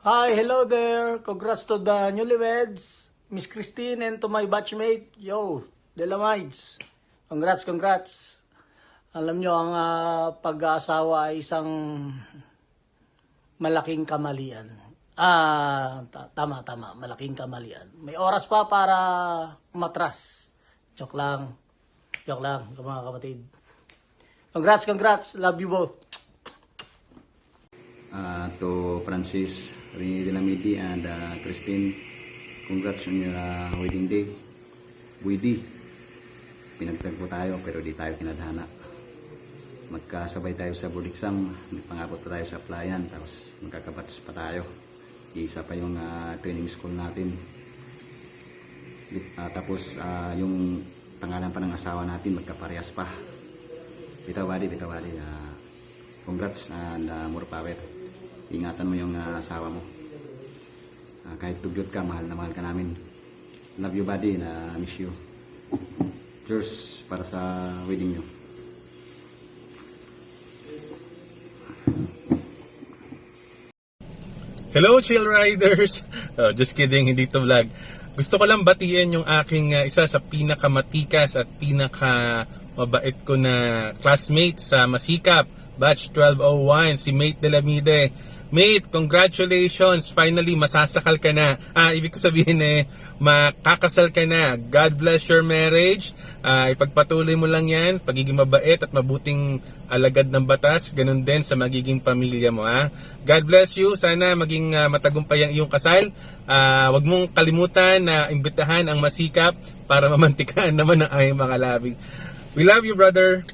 Hi, hello there. Congrats to the newlyweds, Miss Christine, and to my batchmate, yo, Delamides. Congrats. Alam nyo, ang pag-aasawa ay isang malaking kamalian. Tama, malaking kamalian. May oras pa para matras. Joke lang, mga kapatid. Congrats. Love you both. To Francis Delamiti and Christine, congrats on your wedding day. Buidi, pinagtagpo tayo pero di tayo kinadhana. Magkasabay tayo sa board exam, pangabot pa tayo sa applyan, tapos magkakabats pa tayo. Isa pa yung training school natin. Tapos yung pangalan pa ng asawa natin magkaparehas pa. Bitawadi. Congrats and more power. Ingatan mo yung asawa mo. Kahit tugyot ka, mahal na mahal ka namin. Love you buddy, na miss you. Cheers para sa wedding nyo. Hello Chill Riders! Just kidding, hindi to vlog. Gusto ko lang batiin yung aking isa sa pinakamatikas at pinakamabait ko na classmate sa Masikap, batch 1201, si Mate Delamide. Mate, congratulations! Finally, masasakal ka na. Ibig ko sabihin makakasal ka na. God bless your marriage. Ipagpatuloy mo lang yan. Pagiging mabait at mabuting alagad ng batas. Ganun din sa magiging pamilya mo. God bless you. Sana maging matagumpay ang iyong kasal. Huwag mong kalimutan na imbitahan ang Masikap para mamantikan naman ang ayong mga labi. We love you, brother!